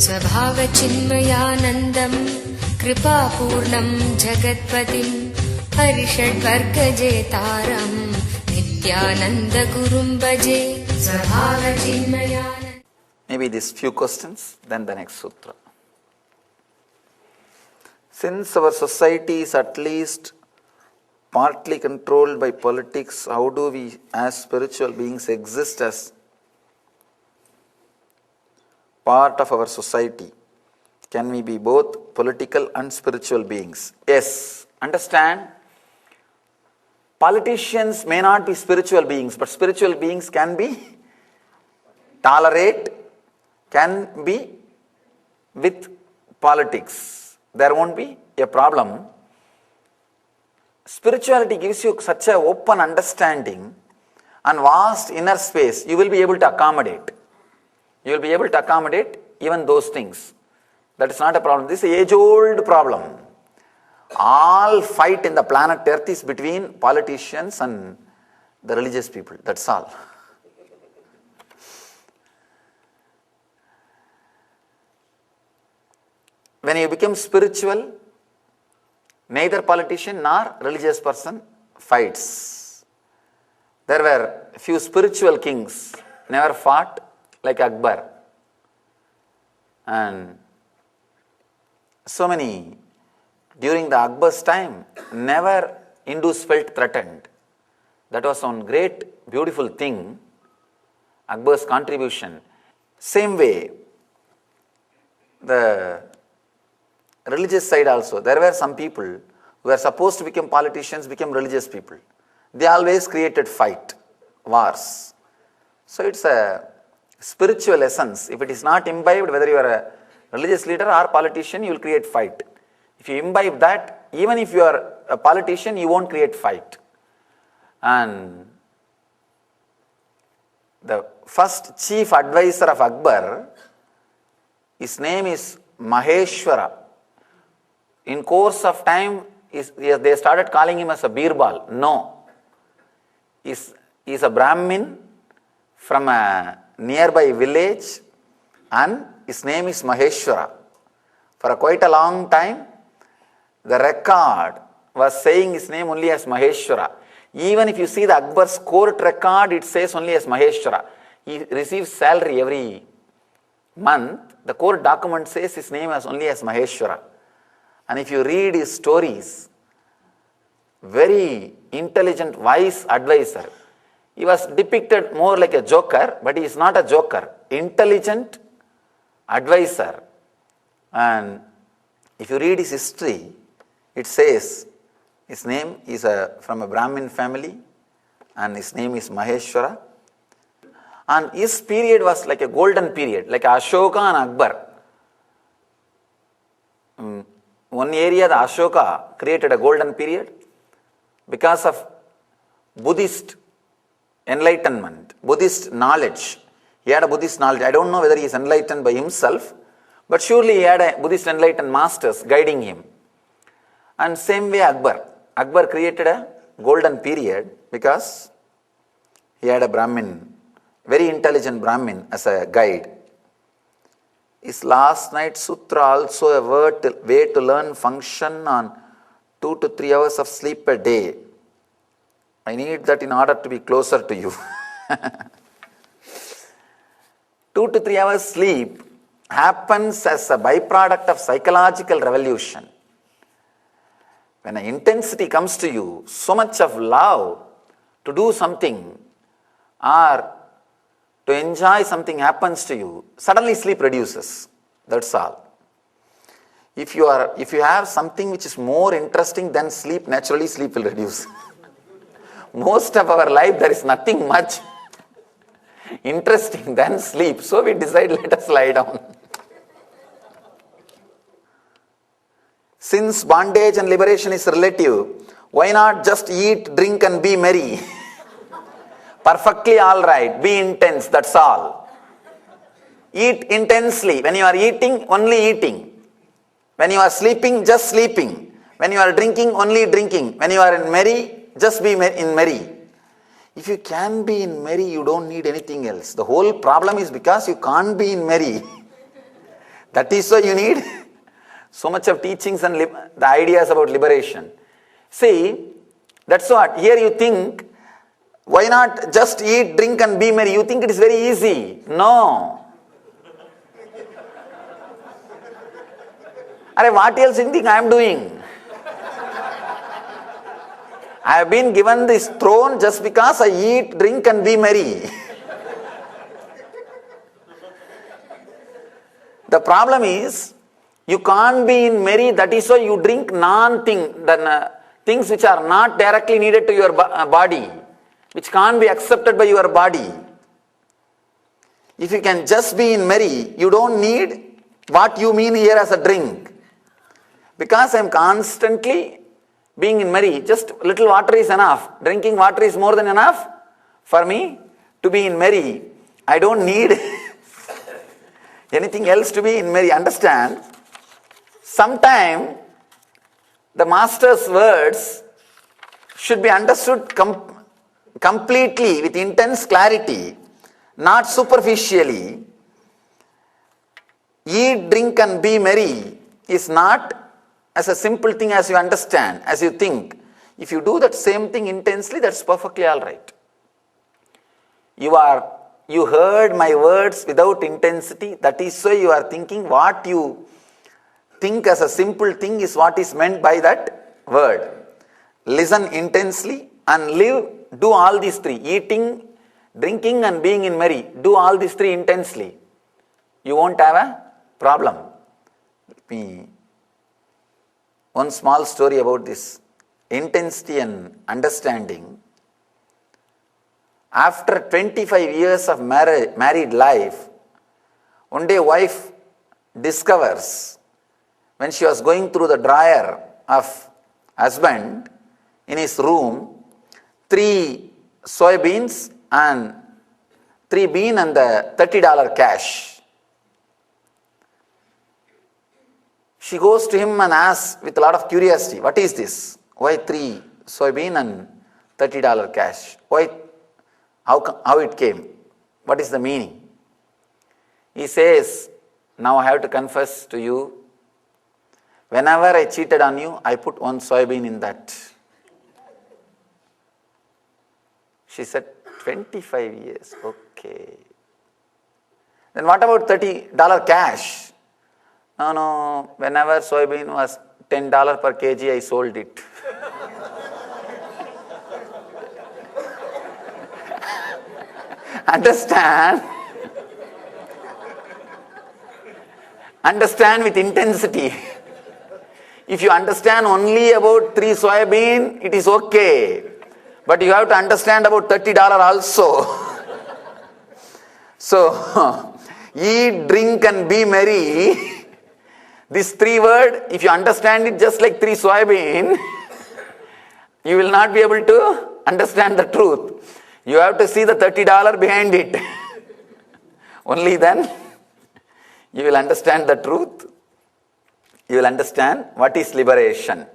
स्वभावचिन्मयानन्दं कृपापूर्णं जगत्पतिं हरिषड्वर्गजेतारं नित्यानन्दगुरुं भजे स्वभावचिन्मयानन्द. Maybe these few questions, then the next sutra. Since our society is at least partly controlled by politics, how do we as spiritual beings exist as part of our society? Can we be both political and spiritual beings? Yes. Understand, politicians may not be spiritual beings, but spiritual beings can be, tolerate, can be with politics. There won't be a problem. Spirituality gives you such an open understanding and vast inner space, you will be able to accommodate. You will be able to accommodate even those things. That is not a problem. This is an age-old problem. All fight in the planet Earth is between politicians and the religious people. That's all. When you become spiritual, neither politician nor religious person fights. There were few spiritual kings, never fought, like Akbar. And so many, during the Akbar's time, never Hindus felt threatened. That was one great, beautiful thing, Akbar's contribution. Same way, the religious side also, there were some people who were supposed to become politicians, became religious people. They always created fight, wars. So it's a spiritual essence. If it is not imbibed, whether you are a religious leader or politician, you will create fight. If you imbibe that, even if you are a politician, you won't create fight. And the first chief advisor of Akbar, his name is Maheshwara. In course of time, they started calling him as a Birbal. No. He is a Brahmin from a nearby village and his name is Maheshwara. For quite a long time, the record was saying his name only as Maheshwara. Even if you see the Akbar's court record, it says only as Maheshwara. He receives salary every month. The court document says his name as only as Maheshwara. And if you read his stories, very intelligent, wise advisor. He was depicted more like a joker, but he is not a joker. Intelligent advisor. And if you read his history, it says his name is from a Brahmin family and his name is Maheshwara. And his period was like a golden period, like Ashoka and Akbar. One area, the Ashoka created a golden period because of Buddhist enlightenment, Buddhist knowledge. He had a Buddhist knowledge. I don't know whether he is enlightened by himself, but surely he had a Buddhist enlightened masters guiding him. And same way Akbar. Akbar created a golden period because he had a Brahmin, very intelligent Brahmin as a guide. Is last night's sutra also a way to learn function on 2 to 3 hours of sleep a day? I need that in order to be closer to you. 2 to 3 hours sleep happens as a byproduct of psychological revolution. When an intensity comes to you, so much of love to do something or to enjoy something happens to you, suddenly sleep reduces. That's all. If you have something which is more interesting than sleep, naturally sleep will reduce. Most of our life there is nothing much interesting than sleep. So we decide, let us lie down. Since bondage and liberation is relative, why not just eat, drink and be merry? Perfectly all right. Be intense, that's all. Eat intensely. When you are eating, only eating. When you are sleeping, just sleeping. When you are drinking, only drinking. When you are in merry, just be in merry. If you can be in merry, you don't need anything else. The whole problem is because you can't be in merry. That is why you need so much of teachings and the ideas about liberation. See, that's what. Here you think, why not just eat, drink and be merry? You think it is very easy. No. What else do you think I am doing? I have been given this throne just because I eat, drink and be merry. The problem is, you can't be in merry, that is why you drink things which are not directly needed to your body, which can't be accepted by your body. If you can just be in merry, you don't need what you mean here as a drink. Because I am constantly being in merry, just little water is enough. Drinking water is more than enough for me to be in merry. I don't need anything else to be in merry. Understand? Sometime the master's words should be understood completely with intense clarity, not superficially. Eat, drink and be merry is not as a simple thing as you understand, as you think. If you do that same thing intensely, that's perfectly all right. You heard my words without intensity, that is why you are thinking what you think as a simple thing is what is meant by that word. Listen intensely and do all these three, eating, drinking and being in merry. Do all these three intensely. You won't have a problem. One small story about this intensity and understanding. After 25 years of married life, one day wife discovers, when she was going through the drawer of husband in his room, 3 soybeans and 3 bean and the $30 cash. She goes to him and asks with a lot of curiosity, what is this? Why 3 soybean and $30 cash? Why? How it came? What is the meaning? He says, now I have to confess to you, whenever I cheated on you, I put 1 soybean in that. She said, 25 years, okay. Then what about $30 cash? No, whenever soybean was $10 per kg, I sold it. Understand? Understand with intensity. If you understand only about 3 soybean, it is okay. But you have to understand about $30 also. So, eat, drink and be merry. This 3 word, if you understand it just like 3 soybean, you will not be able to understand the truth. You have to see the $30 behind it. Only then you will understand the truth. You will understand what is liberation.